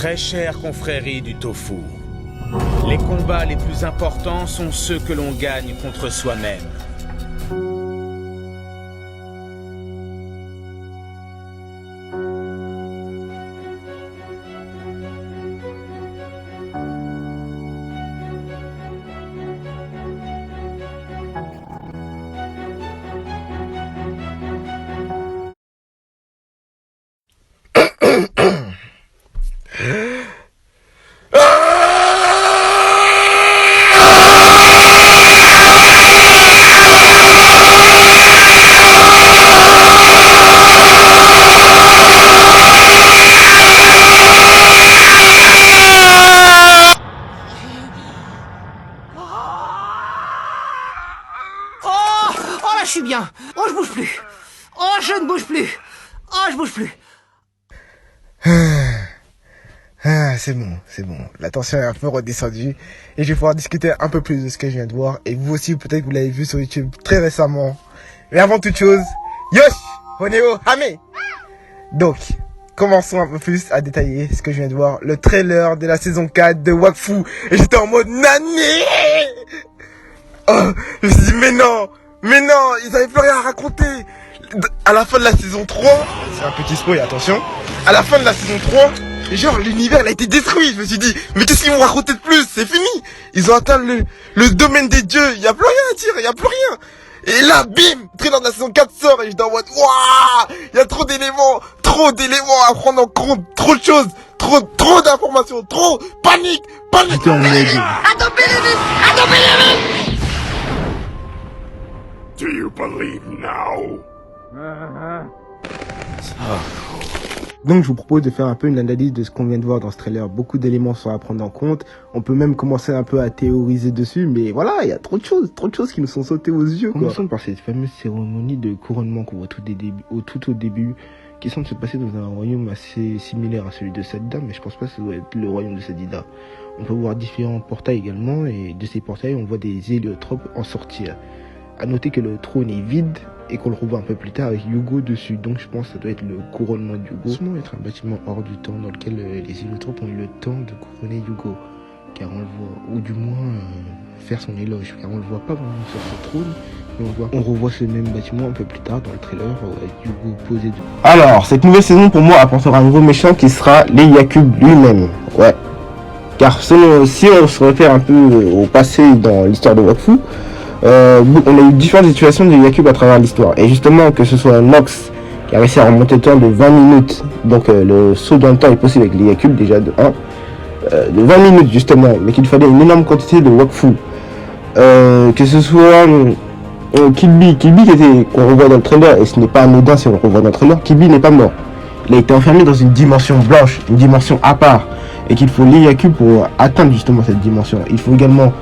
Très chère confrérie du tofu, les combats les plus importants sont ceux que l'on gagne contre soi-même. Je suis bien. Oh, je bouge plus. Oh, je ne bouge plus. Oh, je bouge plus. C'est bon. La tension est un peu redescendue et je vais pouvoir discuter un peu plus de ce que je viens de voir. Et vous aussi, peut-être que vous l'avez vu sur YouTube très récemment. Mais avant toute chose, Yosh, Honeo, Hame. Donc, commençons un peu plus à détailler ce que je viens de voir. Le trailer de la saison 4 de Wakfu. Et j'étais en mode Nani. Oh, je me suis dit, mais non, ils avaient plus rien à raconter. À la fin de la saison 3, c'est un petit spoil, attention. À la fin de la saison 3, genre l'univers il a été détruit. Je me suis dit, mais qu'est-ce qu'ils vont raconter de plus? C'est fini. Ils ont atteint le domaine des dieux. Il y a plus rien à dire, il y a plus rien. Et là, bim, trailer de la saison 4 sort et je suis en mode, waouh, il y a trop d'éléments à prendre en compte, trop de choses, trop d'informations, trop panique. I don't believe it. Do you believe now? Donc je vous propose de faire un peu une analyse de ce qu'on vient de voir dans ce trailer. Beaucoup d'éléments sont à prendre en compte. On peut même commencer un peu à théoriser dessus, mais voilà, il y a trop de choses qui nous sont sautées aux yeux. Commençons par cette fameuse cérémonie de couronnement qu'on voit tout au début, qui semble se passer dans un royaume assez similaire à celui de Sadda, mais je pense pas que ça doit être le royaume de Sadida. On peut voir différents portails également, et de ces portails, on voit des héliotropes en sortir. À noter que le trône est vide et qu'on le revoit un peu plus tard avec Yugo dessus, donc je pense que ça doit être le couronnement de Yugo. Ça doit être un bâtiment hors du temps dans lequel les héliotropes ont eu le temps de couronner Yugo, car on le voit, ou du moins faire son éloge, car on le voit pas vraiment sur ce trône, mais on revoit ce même bâtiment un peu plus tard dans le trailer avec Yugo posé dessus. Alors, cette nouvelle saison pour moi apportera un nouveau méchant qui sera l'Eyakup lui-même, ouais. Car si on se réfère un peu au passé dans l'histoire de Wakfu, on a eu différentes situations de Yakup à travers l'histoire. Et justement, que ce soit Nox qui a réussi à remonter le temps de 20 minutes, donc le saut dans le temps est possible avec les Yakup déjà de 1, de 20 minutes justement, mais qu'il fallait une énorme quantité de Wakfu. Que ce soit Killby qu'on revoit dans le trailer, et ce n'est pas anodin si on le revoit dans le trailer, Killby n'est pas mort. Il a été enfermé dans une dimension blanche, une dimension à part, et qu'il faut les Yakup pour atteindre justement cette dimension. Il faut également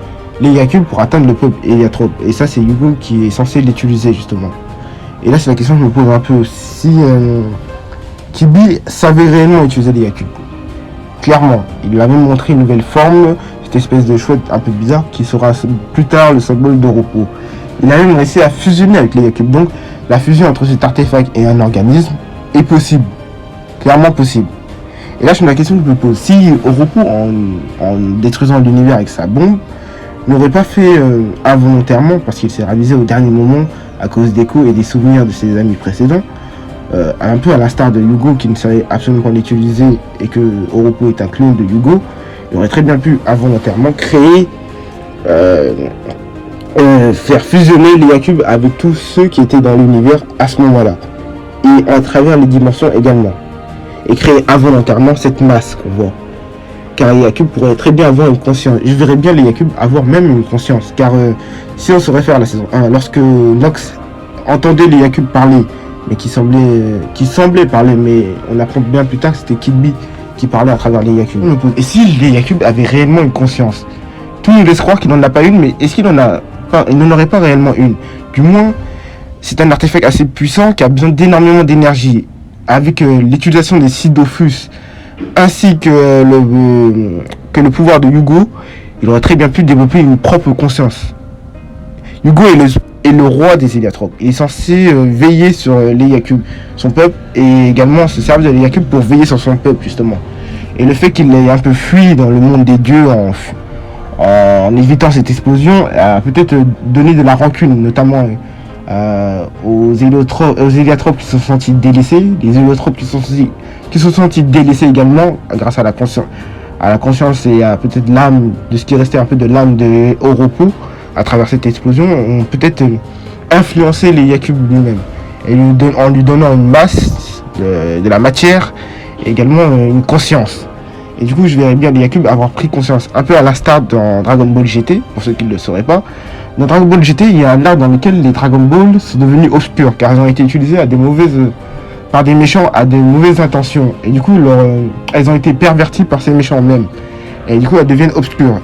les Yakup pour atteindre le peuple Héliatrope. Et ça, c'est Yugo qui est censé l'utiliser justement. Et là, c'est la question que je me pose un peu. Si Killby savait réellement utiliser les Yakup, clairement, il lui avait montré une nouvelle forme, cette espèce de chouette un peu bizarre qui sera plus tard le symbole de repos. Il a même réussi à fusionner avec les Yakup. Donc, la fusion entre cet artefact et un organisme est possible. Clairement possible. Et là, je me la question que je me pose. Si Oroku, en détruisant l'univers avec sa bombe, n'aurait pas fait involontairement, parce qu'il s'est réalisé au dernier moment à cause d'échos et des souvenirs de ses amis précédents, un peu à l'instar de Yugo qui ne savait absolument pas l'utiliser et que Oroku est un clone de Yugo, il aurait très bien pu involontairement créer, faire fusionner les Yakup avec tous ceux qui étaient dans l'univers à ce moment-là, et à travers les dimensions également, et créer involontairement cette masse qu'on voit. Car les Yakup pourraient très bien avoir une conscience. Je verrais bien les Yakup avoir même une conscience. Car si on se réfère à la saison 1, lorsque Nox entendait les Yakup parler, mais qui semblait parler, mais on apprend bien plus tard que c'était Killby qui parlait à travers les Yakup. Et si les Yakup avaient réellement une conscience? Tout nous laisse croire qu'il n'en a pas une, mais est-ce qu'il n'en a pas? Il n'en aurait pas réellement une. Du moins, c'est un artefact assez puissant qui a besoin d'énormément d'énergie. Avec l'utilisation des Sidofus, ainsi que le pouvoir de Yugo, il aurait très bien pu développer une propre conscience. Yugo est le roi des Héliatropes. Il est censé veiller sur les Yakup, son peuple, et également se servir de les Yakup pour veiller sur son peuple, justement. Et le fait qu'il ait un peu fui dans le monde des dieux en évitant cette explosion a peut-être donné de la rancune, notamment aux héliotropes qui se sont sentis délaissés, les héliotropes qui se sont sentis délaissés également grâce à la conscience et à peut-être l'âme de ce qui restait un peu de l'âme de Oropo à travers cette explosion, ont peut-être influencé les Yakub lui-même et en lui donnant une masse de la matière et également une conscience. Et du coup, je verrais bien les Yakub avoir pris conscience, un peu à l'instar dans Dragon Ball GT, pour ceux qui ne le sauraient pas. Dans Dragon Ball GT, il y a un arc dans lequel les Dragon Ball sont devenus obscurs, car ils ont été utilisés par des méchants à de mauvaises intentions. Et du coup, elles ont été perverties par ces méchants même. Et du coup, elles deviennent obscures.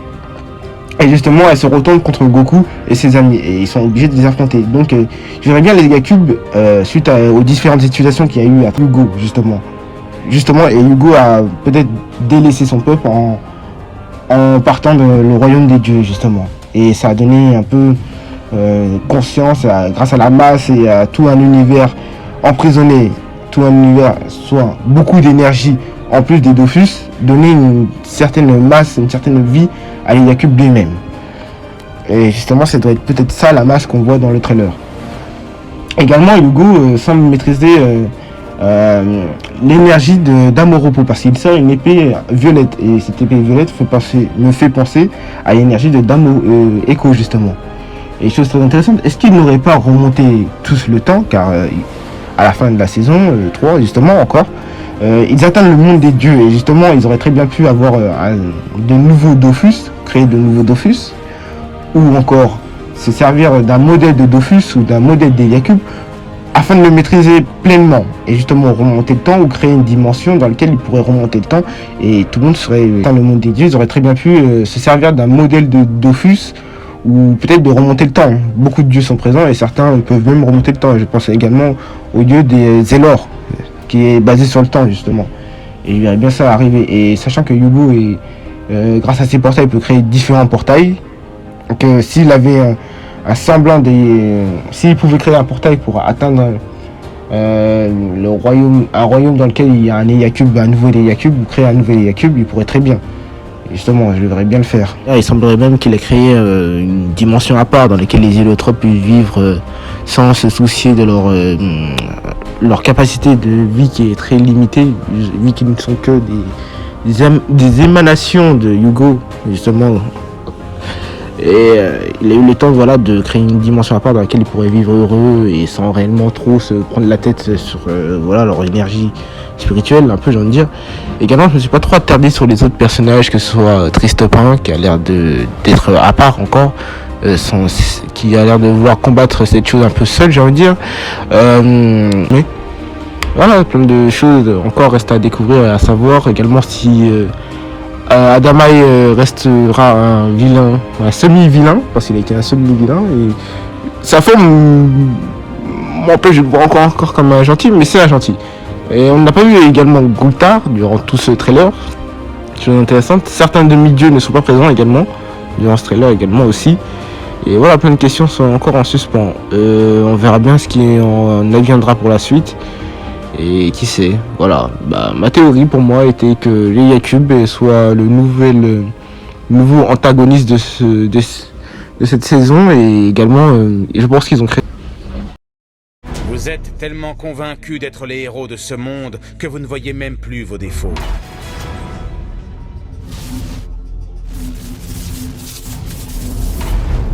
Et justement, elles se retournent contre Goku et ses amis. Et ils sont obligés de les affronter. Donc, je verrais bien les Yakub, suite aux différentes situations qu'il y a eu à Hugo, justement, et Hugo a peut-être délaissé son peuple en partant le royaume des dieux, justement. Et ça a donné un peu conscience grâce à la masse et à tout un univers emprisonné, tout un univers, soit beaucoup d'énergie en plus des Dofus, donner une certaine masse, une certaine vie à les Yakub lui-même. Et justement, ça doit être peut-être ça la masse qu'on voit dans le trailer. Également, Hugo semble maîtriser l'énergie d'Amoropo, parce qu'il sort une épée violette, et cette épée violette me fait penser à l'énergie de Damo Echo, justement. Et chose très intéressante, est-ce qu'il n'aurait pas remonté tous le temps, car à la fin de la saison 3, justement, encore, ils atteignent le monde des dieux, et justement, ils auraient très bien pu avoir de nouveaux Dofus, créer de nouveaux Dofus, ou encore se servir d'un modèle de Dofus ou d'un modèle des Yakub, afin de le maîtriser pleinement et justement remonter le temps ou créer une dimension dans laquelle ils pourraient remonter le temps et tout le monde serait dans le monde des dieux. Ils auraient très bien pu se servir d'un modèle de Dofus ou peut-être de remonter le temps. Beaucoup de dieux sont présents et certains peuvent même remonter le temps. Je pense également au dieu des Zélor qui est basé sur le temps, justement, et il verrait bien ça arriver. Et sachant que Yugo grâce à ses portails, peut créer différents portails, donc s'il avait un semblant s'il pouvait créer un portail pour atteindre un royaume dans lequel il y a un Yakub, un nouveau Yakub, ou créer un nouvel Yakub, il pourrait très bien. Et justement, je devrais bien le faire. Il semblerait même qu'il ait créé une dimension à part dans laquelle les héliotropes puissent vivre sans se soucier de leur capacité de vie qui est très limitée, vu qu'ils ne sont que des émanations de Yugo, justement. Et il a eu le temps, voilà, de créer une dimension à part dans laquelle ils pourraient vivre heureux et sans réellement trop se prendre la tête sur leur énergie spirituelle, un peu, j'ai envie de dire. Également, je me suis pas trop attardé sur les autres personnages, que ce soit Tristopin, qui a l'air d'être à part encore, qui a l'air de vouloir combattre cette chose un peu seul, j'ai envie de dire. Mais voilà, plein de choses encore restent à découvrir et à savoir. Également, si Adamaï restera un vilain, un semi-vilain, parce qu'il a été un semi-vilain, et sa forme m'empêche de le voir encore comme un gentil, mais c'est un gentil. Et on n'a pas vu également Gultar durant tout ce trailer, chose intéressante. Certains demi-dieux ne sont pas présents également, durant ce trailer également aussi. Et voilà, plein de questions sont encore en suspens. On verra bien ce qui en adviendra pour la suite. Et qui sait, voilà. Ma théorie pour moi était que les Yakub soient le nouveau antagoniste de cette saison, et également, je pense qu'ils ont créé. Vous êtes tellement convaincus d'être les héros de ce monde que vous ne voyez même plus vos défauts.